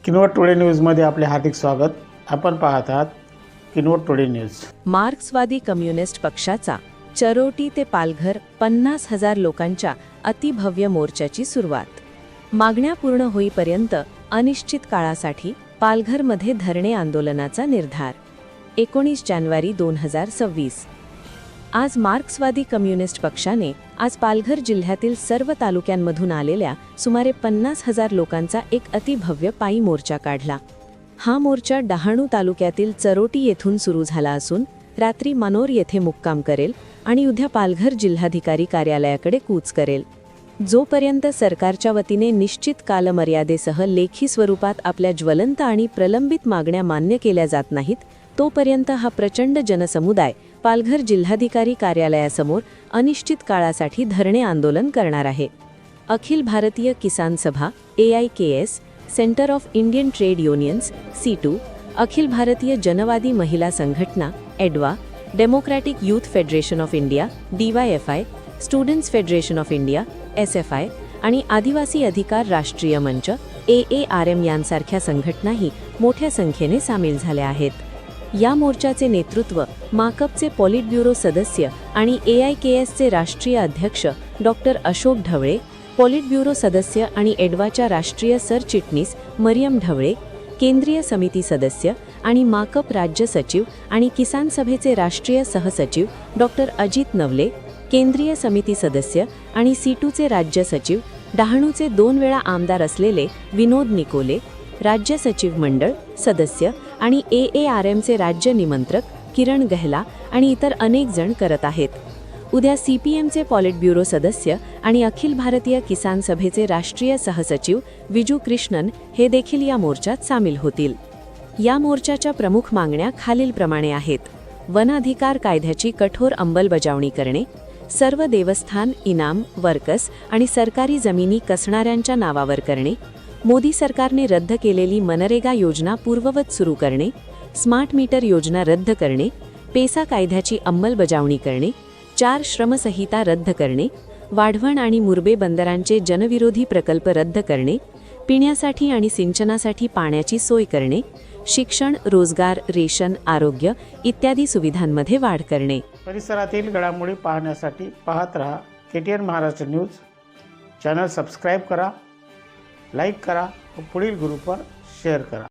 Kinwat today न्यूजमध्ये आपले हार्दिक स्वागत। आपण पाहत आहात किनवट टुडे न्यूज। मार्क्सवादी कम्युनिस्ट पक्षाचा चरोटी ते पालघर 50,000 लोकांच्या अतिभव्य मोर्चाची सुरुवात। मागण्या पूर्ण होईपर्यंत अनिश्चित काळासाठी पालघरमध्ये धरणे आंदोलनाचा निर्धार। 19 जानेवारी 2026। आज मार्क्सवादी कम्युनिस्ट पक्षाने आज पालघर जिल्ह्यातील सर्व तालुक्यांमधून आलेल्या सुमारे 50,000 लोकांचा एक अतिभव्य पायी मोर्चा काढला। हा मोर्चा डहाणू तालुक्यातील चरोटी येथून सुरू झाला असून रात्री मनोर येथे मुक्काम करेल आणि उद्या पालघर जिल्हाधिकारी कार्यालयाकडे कूच करेल। जोपर्यंत सरकारच्या वतीने निश्चित कालमर्यादेसह लेखी स्वरूपात आपल्या ज्वलंत आणि प्रलंबित मागण्या मान्य केल्या जात नाहीत, तोपर्यंत हा प्रचंड जनसमुदाय पालघर जिल्हाधिकारी कार्यालयासमोर अनिश्चित काळासाठी धरणे आंदोलन करणार आहे। अखिल भारतीय किसान सभा AIKS, centre of Indian trade unions C2, Akhil Bharatiya जनवादी महिला संघटना EDWA, democratic youth federation of India DYFI, students federation of India SFI आणि आदिवासी अधिकार राष्ट्रीय मंच AARM यांसारख्या संघटनाही मोठ्या संख्येने सामील झाल्या आहेत। या मोर्चाचे नेतृत्व माकपचे पॉलिट ब्युरो सदस्य आणि AIKSचे राष्ट्रीय अध्यक्ष डॉक्टर अशोक ढवळे, पॉलिट ब्युरो सदस्य आणि EDWAच्या राष्ट्रीय सरचिटणीस मरियम ढवळे, केंद्रीय समिती सदस्य आणि माकप राज्य सचिव आणि किसान सभेचे राष्ट्रीय सहसचिव डॉक्टर अजित नवले, केंद्रीय समिती सदस्य आणि C2चे राज्य सचिव, डहाणूचे 2 वेळा आमदार असलेले विनोद निकोले, राज्य सचिव मंडळ सदस्य आणि AARMचे राज्य निमंत्रक किरण गहला आणि इतर अनेक जण करत आहेत। उद्या CPMचे पॉलिट ब्युरो सदस्य आणि अखिल भारतीय किसान सभेचे राष्ट्रीय सहसचिव विजू कृष्णन हे देखील या मोर्चात सामील होतील। या मोर्चाच्या प्रमुख मागण्या खालीलप्रमाणे आहेत: वन अधिकार कायद्याची कठोर अंमलबजावणी करणे, सर्व देवस्थान, इनाम, वर्कस आणि सरकारी जमिनी कसणाऱ्यांच्या नावावर करणे, मोदी सरकारने रद्द केलेली मनरेगा योजना पूर्ववत सुरू करणे, स्मार्ट मीटर योजना रद्द करणे, पेसा कायद्याची अंमलबजावणी करणे, 4 श्रमसंहिता रद्द करणे, वाढवण आणि मुरबे बंदरांचे जनविरोधी प्रकल्प रद्द करणे, पिण्यासाठी आणि सिंचनासाठी पाण्याची सोय करणे, शिक्षण, रोजगार, रेशन, आरोग्य इत्यादी सुविधांमध्ये वाढ करणे। परिसरातील घडामोडी पाहण्यासाठी पाहत रहा KTN Maharashtra news. Channel subscribe करा, लाईक करा व पुढील ग्रुपवर शेअर करा।